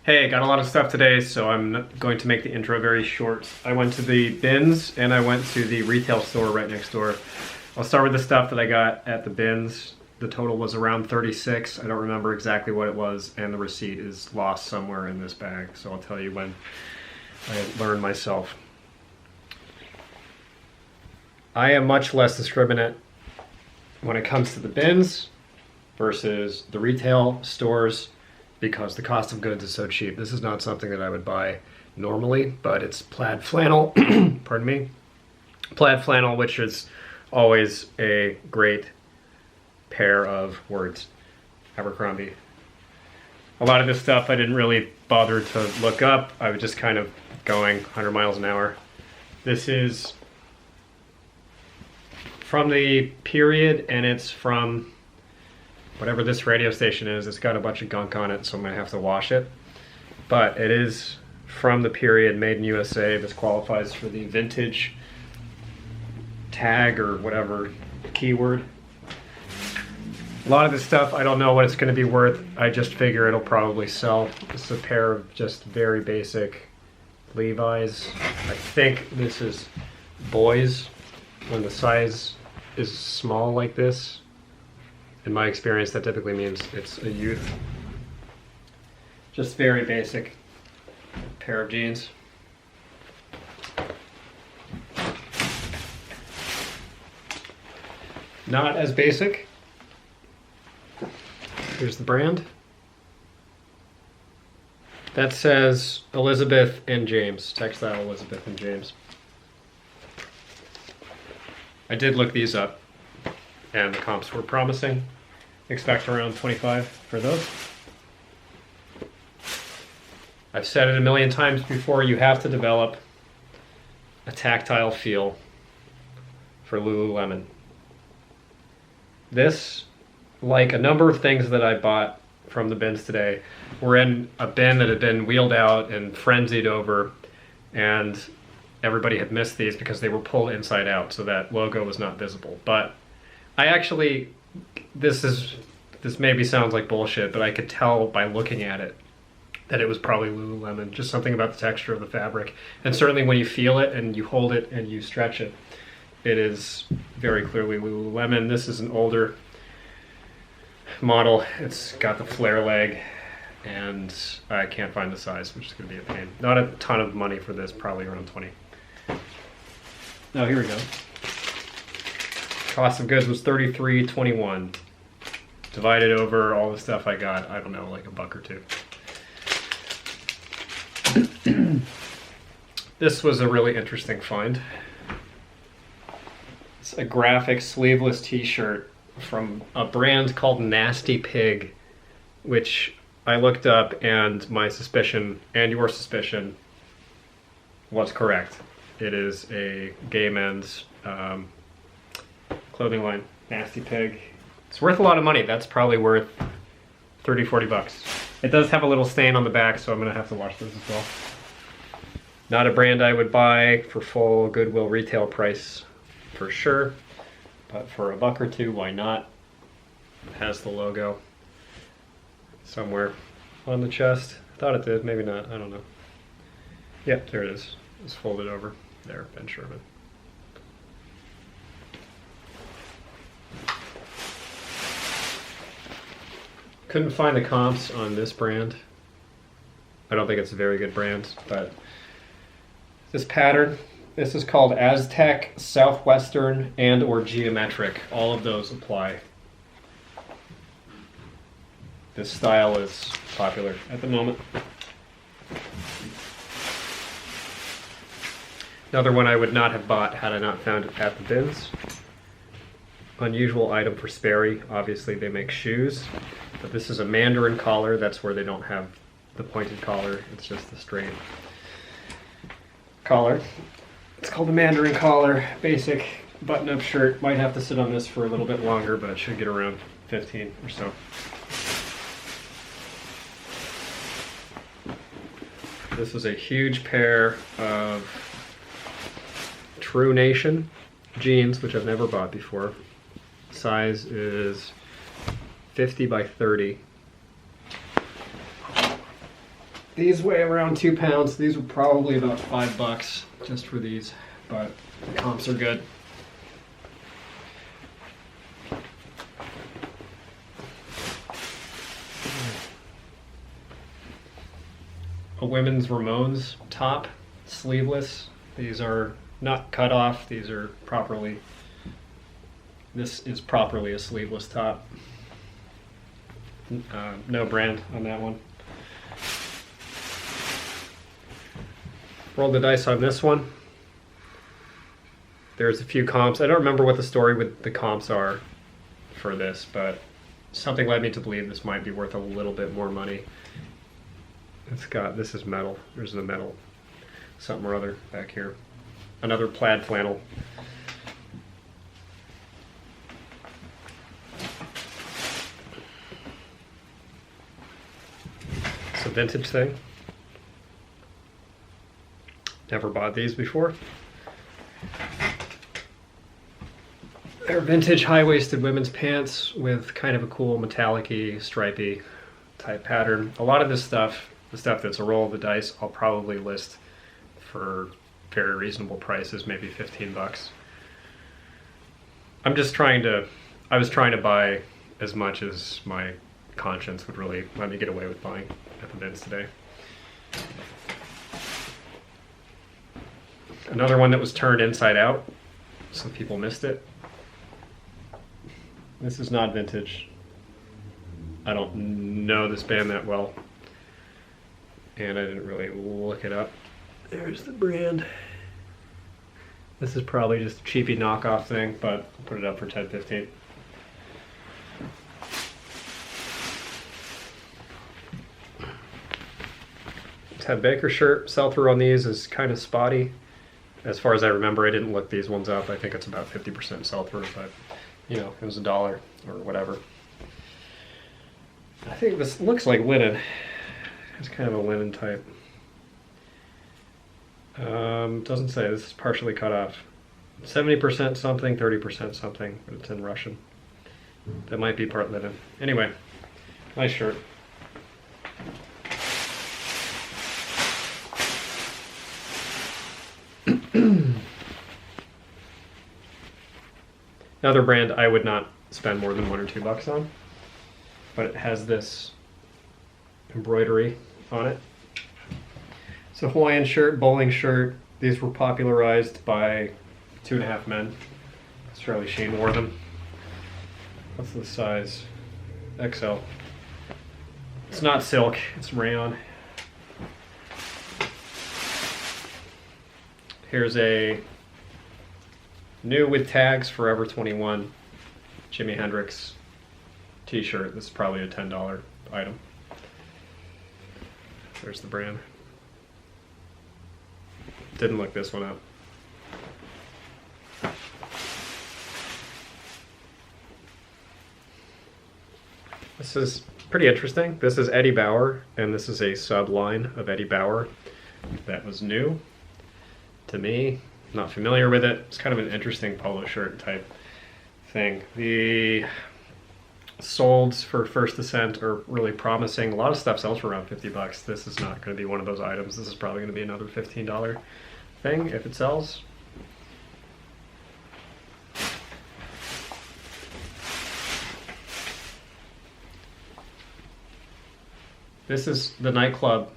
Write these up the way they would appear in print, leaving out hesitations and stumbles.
Hey, got a lot of stuff today, so I'm going to make the intro very short. I went to the bins and I went to the retail store right next door. I'll start with the stuff that I got at the bins. The total was around 36. I don't remember exactly what it was, and the receipt is lost somewhere in this bag, so I'll tell you when I learn myself. I am much less discriminate when it comes to the bins versus the retail stores, because the cost of goods is so cheap. This is not something that I would buy normally, but it's plaid flannel, pardon me, plaid flannel, which is always a great pair of words, Abercrombie. A lot of this stuff I didn't really bother to look up. I was just kind of going 100 miles an hour. This is from the period, and it's from whatever this radio station is. It's got a bunch of gunk on it, so I'm gonna have to wash it. But it is from the period, made in USA. This qualifies for the vintage tag or whatever keyword. A lot of this stuff, I don't know what it's gonna be worth. I just figure it'll probably sell. This is a pair of just very basic Levi's. I think this is boys when the size is small like this. In my experience, that typically means it's a youth. Just very basic pair of jeans. Not as basic. Here's the brand. That says Elizabeth and James, Textile Elizabeth and James. I did look these up, and the comps were promising. Expect around 25 for those. I've said it a million times before, you have to develop a tactile feel for Lululemon. This, like a number of things that I bought from the bins today, were in a bin that had been wheeled out and frenzied over, and everybody had missed these because they were pulled inside out, so that logo was not visible. But I actually, this maybe sounds like bullshit, but I could tell by looking at it that it was probably Lululemon. Just something about the texture of the fabric. And certainly when you feel it and you hold it and you stretch it, it is very clearly Lululemon. This is an older model. It's got the flare leg, and I can't find the size, which is going to be a pain. Not a ton of money for this, probably around 20. Now here we go. Cost of goods was $33.21. Divided over all the stuff I got, I don't know, like $1 or $2. This was a really interesting find. It's a graphic sleeveless t-shirt from a brand called Nasty Pig, which I looked up, and my suspicion, and your suspicion, was correct. It is a gay men's clothing line, Nasty Pig. It's worth a lot of money. That's probably worth 30, 40 bucks. It does have a little stain on the back, so I'm gonna have to wash this as well. Not a brand I would buy for full Goodwill retail price, for sure. But for $1 or $2, why not? It has the logo somewhere on the chest. I thought it did, maybe not, I don't know. Yep, there it is. It's folded over. There, Ben Sherman. Couldn't find the comps on this brand. I don't think it's a very good brand, but this pattern, this is called Aztec, Southwestern, and or Geometric. All of those apply. This style is popular at the moment. Another one I would not have bought had I not found it at the bins. Unusual item for Sperry. Obviously they make shoes, but this is a Mandarin collar. That's where they don't have the pointed collar. It's just the straight collar. It's called a Mandarin collar. Basic button-up shirt. Might have to sit on this for a little bit longer, but it should get around 15 or so. This is a huge pair of True Nation jeans, which I've never bought before. Size is 50 by 30. These weigh around 2 pounds. These were probably about $5 just for these, but the comps are good. A women's Ramones top, sleeveless. These are not cut off. These are properly, this is properly a sleeveless top. No brand on that one. Roll the dice on this one. There's a few comps. I don't remember what the story with the comps are for this, but something led me to believe this might be worth a little bit more money. It's got, this is metal. There's the metal something or other back here. Another plaid flannel. It's a vintage thing. Never bought these before. They're vintage high-waisted women's pants with kind of a cool metallic-y, stripy type pattern. A lot of this stuff, the stuff that's a roll of the dice, I'll probably list for very reasonable prices, maybe $15. I'm just trying to, I was trying to buy as much as my conscience would really let me get away with buying at the bins today. Another one that was turned inside out. Some people missed it. This is not vintage. I don't know this band that well, and I didn't really look it up. There's the brand. This is probably just a cheapy knockoff thing, but I'll put it up for $10.15. Ted Baker shirt. Sell-through on these is kind of spotty. As far as I remember, I didn't look these ones up. I think it's about 50% sell-through, but you know, it was $1 or whatever. I think this looks like linen. It's kind of a linen type. Doesn't say. This is partially cut off. 70% something, 30% something, but it's in Russian. That might be part linen. Anyway, nice shirt. Another brand I would not spend more than $1 or $2 on, but it has this embroidery on it. It's a Hawaiian shirt, bowling shirt. These were popularized by 2.5 Men. Charlie Sheen wore them. What's the size? XL. It's not silk, it's rayon. Here's a new with tags Forever 21 Jimi Hendrix t-shirt. This is probably a $10 item. There's the brand. Didn't look this one up. This is pretty interesting. This is Eddie Bauer, and this is a sub-line of Eddie Bauer that was new to me. Not familiar with it. It's kind of an interesting polo shirt type thing. The solds for First Ascent are really promising. A lot of stuff sells for around $50. This is not going to be one of those items. This is probably going to be another $15 thing if it sells. This is the nightclub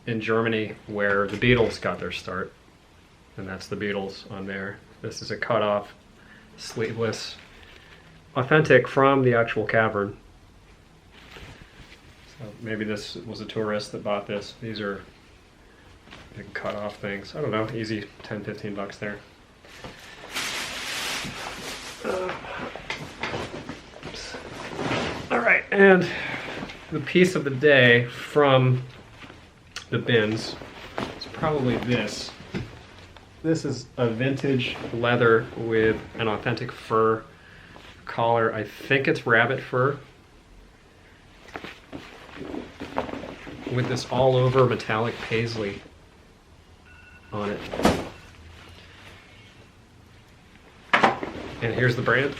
in Germany where the Beatles got their start. And that's the Beatles on there. This is a cut-off, sleeveless, authentic from the actual cavern. So maybe this was a tourist that bought this. These are big cut-off things. I don't know, easy $10-15 there. All right, and the piece of the day from the bins is probably this. This is a vintage leather with an authentic fur collar. I think it's rabbit fur. With this all over metallic paisley on it. And here's the brand.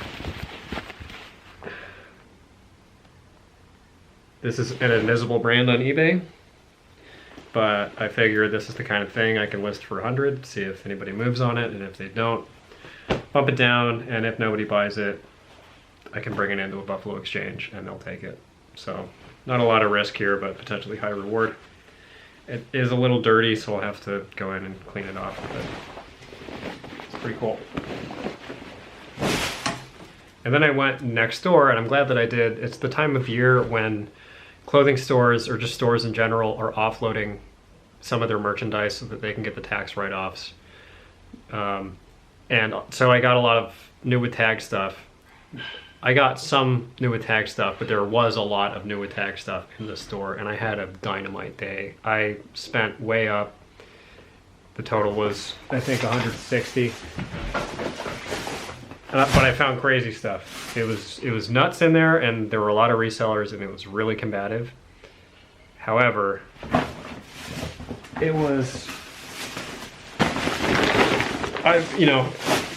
This is an invisible brand on eBay. but I figure this is the kind of thing I can list for 100, see if anybody moves on it, and if they don't, bump it down, and if nobody buys it, I can bring it into a Buffalo exchange and they'll take it. So not a lot of risk here, but potentially high reward. It is a little dirty, so I'll have to go in and clean it off, but it's pretty cool. And then I went next door, and I'm glad that I did. It's the time of year when clothing stores, or just stores in general, are offloading some of their merchandise so that they can get the tax write-offs. And so I got a lot of new with tag stuff. I got some new with tag stuff, but there was a lot of new with tag stuff in the store, and I had a dynamite day. I spent way up. The total was, I think, 160. But I found crazy stuff. It was nuts in there, and there were a lot of resellers, and it was really combative. However, it was,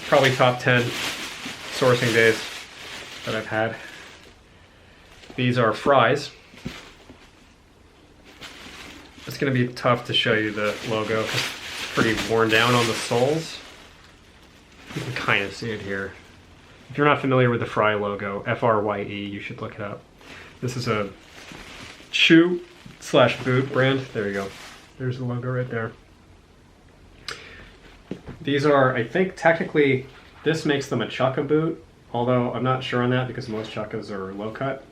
probably top 10 sourcing days that I've had. These are fries. It's going to be tough to show you the logo because it's pretty worn down on the soles. You can kind of see it here. If you're not familiar with the Fry logo, F-R-Y-E, you should look it up. This is a shoe/boot brand. There you go. There's the logo right there. These are, I think, technically, this makes them a chukka boot, although I'm not sure on that because most chukkas are low cut.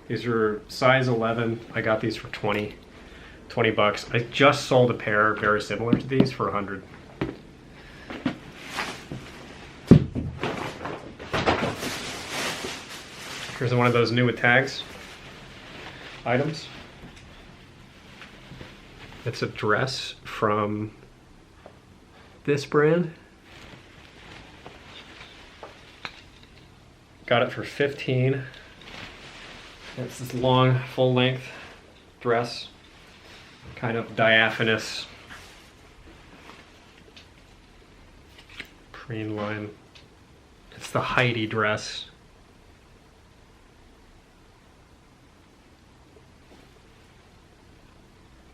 These are size 11. I got these for 20 bucks. I just sold a pair very similar to these for 100. Here's one of those new with tags items. It's a dress from this brand. Got it for 15. It's this long, full length dress, kind of diaphanous preen line. It's the Heidi dress.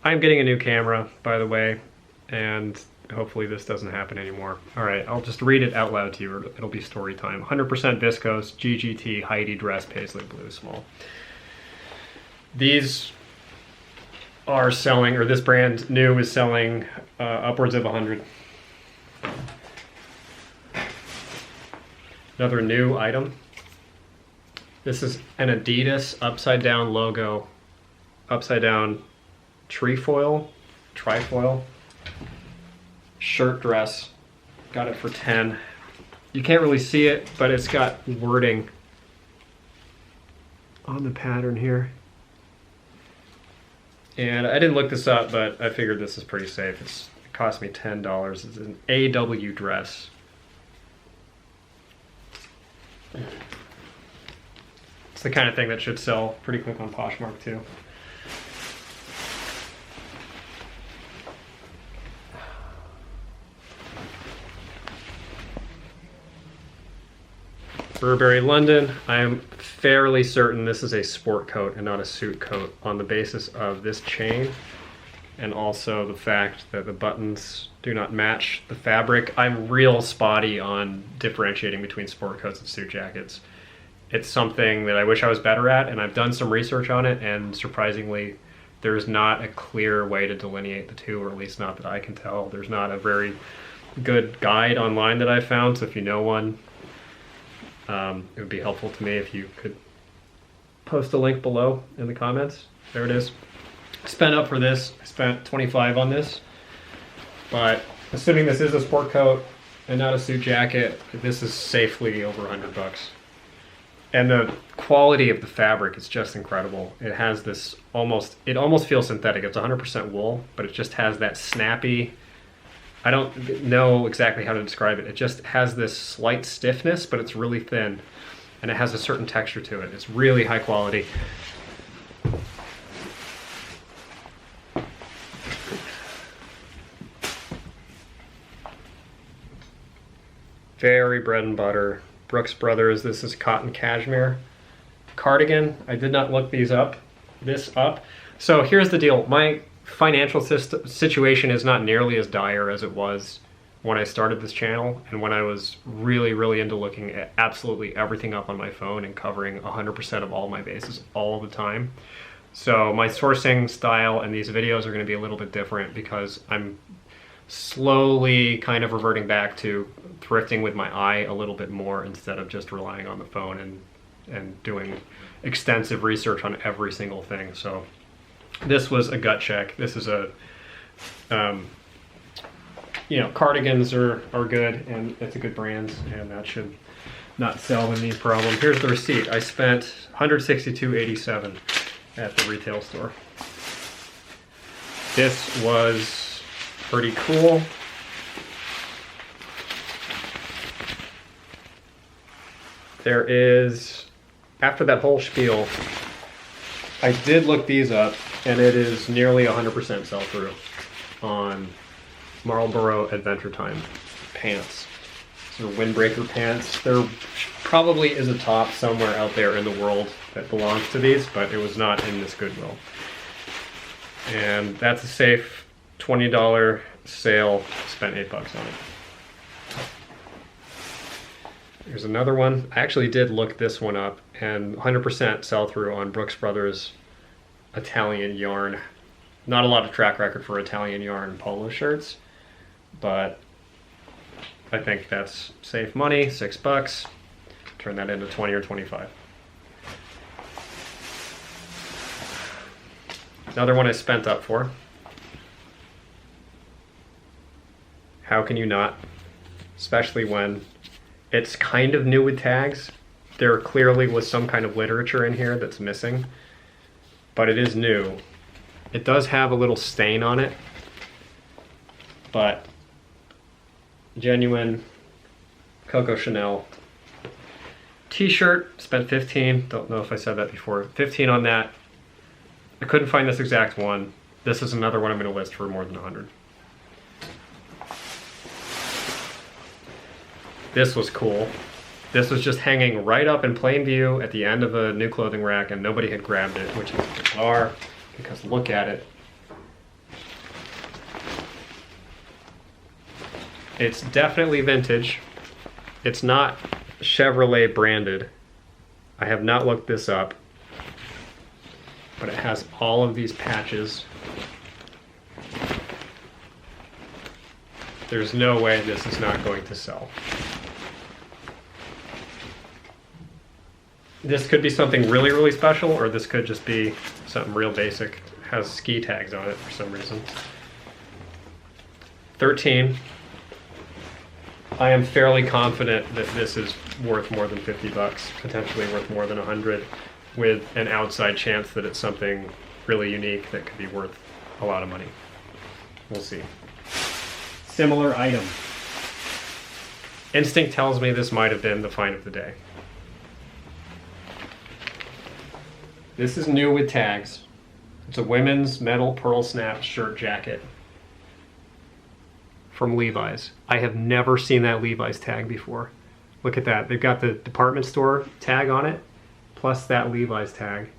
I'm getting a new camera, by the way, and hopefully this doesn't happen anymore. All right, I'll just read it out loud to you. It'll be story time. 100% viscose, GGT, Heidi dress, paisley blue, small. These are selling, or this brand new is selling upwards of 100. Another new item. This is an Adidas upside down logo, upside down trifoil shirt dress. Got it for 10. You can't really see it, but it's got wording on the pattern here. And I didn't look this up, but I figured this is pretty safe. It cost me $10. It's an AW dress. It's the kind of thing that should sell pretty quick on Poshmark too. Burberry London. I'm fairly certain this is a sport coat and not a suit coat on the basis of this chain and also the fact that the buttons do not match the fabric. I'm real spotty on differentiating between sport coats and suit jackets. It's something that I wish I was better at, and I've done some research on it, and surprisingly there's not a clear way to delineate the two, or at least not that I can tell. There's not a very good guide online that I found, so if you know one, it would be helpful to me if you could post a link below in the comments. There it is. I spent up for this. I spent 25 on this, but assuming this is a sport coat and not a suit jacket, this is safely over 100 bucks. And the quality of the fabric is just incredible. It has this it almost feels synthetic. It's 100% wool, but it just has that snappy, I don't know exactly how to describe it. It just has this slight stiffness, but it's really thin, and it has a certain texture to it. It's really high quality. Very bread and butter. Brooks Brothers, this is cotton cashmere cardigan. I did not look this up. So here's the deal. My financial situation is not nearly as dire as it was when I started this channel and when I was really, really into looking at absolutely everything up on my phone and covering 100% of all my bases all the time. So my sourcing style and these videos are going to be a little bit different because I'm slowly kind of reverting back to thrifting with my eye a little bit more instead of just relying on the phone and doing extensive research on every single thing. So this was a gut check. This is a, you know, cardigans are good and it's a good brand and that should not sell with any problem. Here's the receipt. I spent $162.87 at the retail store. This was pretty cool. There is, after that whole spiel, I did look these up and it is nearly 100% sell-through on Marlboro Adventure Time pants. These are windbreaker pants. There probably is a top somewhere out there in the world that belongs to these, but it was not in this Goodwill. And that's a safe $20 sale. Spent $8 on it. Here's another one. I actually did look this one up and 100% sell through on Brooks Brothers Italian yarn. Not a lot of track record for Italian yarn polo shirts, but I think that's safe money, $6. Turn that into 20 or 25. Another one I spent up for. How can you not? Especially when it's kind of new with tags. There clearly was some kind of literature in here that's missing, but it is new. It does have a little stain on it, but genuine Coco Chanel t-shirt, spent 15, don't know if I said that before, 15 on that. I couldn't find this exact one. This is another one I'm going to list for more than 100. This was cool. This was just hanging right up in plain view at the end of a new clothing rack and nobody had grabbed it, which is bizarre because look at it. It's definitely vintage. It's not Chevrolet branded. I have not looked this up, but it has all of these patches. There's no way this is not going to sell. This could be something really, really special, or this could just be something real basic. It has ski tags on it for some reason. 13. I am fairly confident that this is worth more than 50 bucks, potentially worth more than 100, with an outside chance that it's something really unique that could be worth a lot of money. We'll see. Similar item. Instinct tells me this might have been the find of the day. This is new with tags. It's a women's metal pearl snap shirt jacket from Levi's. I have never seen that Levi's tag before. Look at that. They've got the department store tag on it, plus that Levi's tag.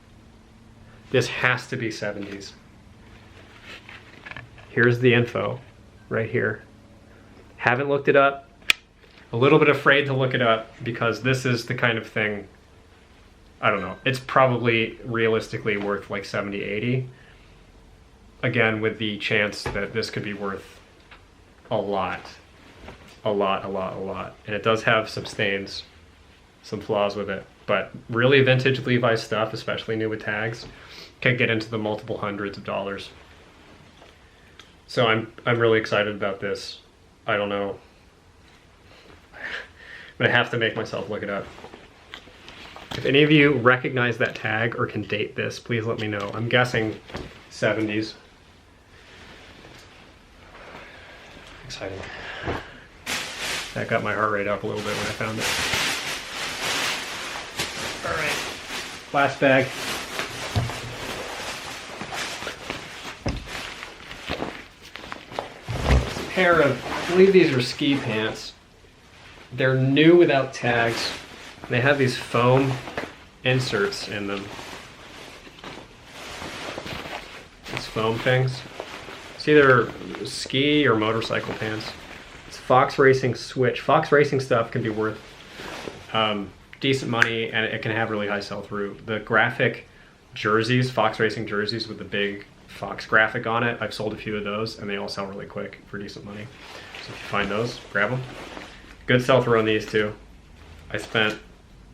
This has to be 70s. Here's the info right here. Haven't looked it up. A little bit afraid to look it up because this is the kind of thing, I don't know, it's probably realistically worth like 70, 80. Again, with the chance that this could be worth a lot. And it does have some stains, some flaws with it, but really vintage Levi's stuff, especially new with tags, can get into the multiple hundreds of dollars. So I'm really excited about this. I don't know. I'm gonna have to make myself look it up. If any of you recognize that tag or can date this, please let me know. I'm guessing 70s. Exciting. That got my heart rate up a little bit when I found it. All right, last bag. It's a pair of, I believe these are ski pants. They're new without tags. They have these foam inserts in them. These foam things. It's either ski or motorcycle pants. It's Fox Racing Switch. Fox Racing stuff can be worth decent money, and it can have really high sell-through. The graphic jerseys, Fox Racing jerseys with the big Fox graphic on it, I've sold a few of those, and they all sell really quick for decent money. So if you find those, grab them. Good sell-through on these too. I spent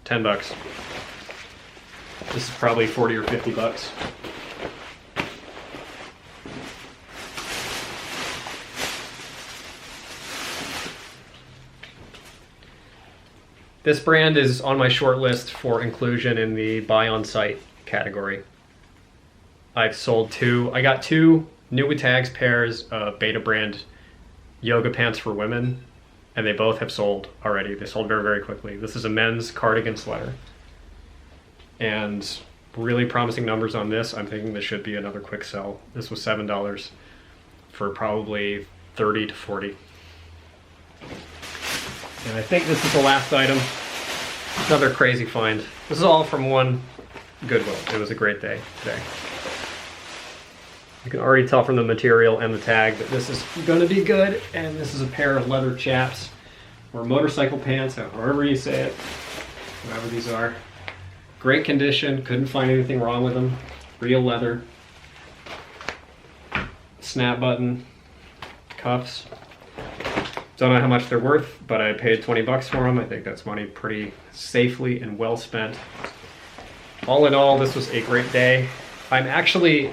10 bucks. This is probably 40 or 50 bucks. This brand is on my short list for inclusion in the buy on site category. I've sold two. I got two new with tags pairs of Beta brand yoga pants for women, and they both have sold already. They sold very, very quickly. This is a men's cardigan sweater. And really promising numbers on this. I'm thinking this should be another quick sell. This was $7 for probably 30 to 40. And I think this is the last item. Another crazy find. This is all from one Goodwill. It was a great day today. You can already tell from the material and the tag that this is gonna be good. And this is a pair of leather chaps or motorcycle pants, however you say it, whatever these are. Great condition, couldn't find anything wrong with them. Real leather. Snap button, cuffs. Don't know how much they're worth, but I paid 20 bucks for them. I think that's money pretty safely and well spent. All in all, this was a great day. I'm actually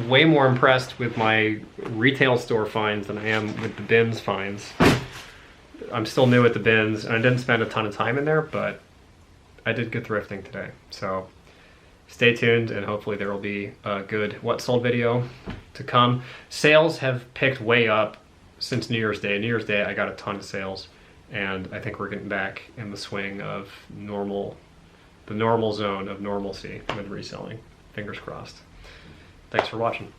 way more impressed with my retail store finds than I am with the bins finds. I'm still new at the bins, and I didn't spend a ton of time in there, but I did good thrifting today. So stay tuned, and hopefully there will be a good what sold video to come. Sales have picked way up since New Year's Day. New Year's Day, I got a ton of sales, and I think we're getting back in the swing of normal, the normal zone of normalcy with reselling. Fingers crossed. Thanks for watching.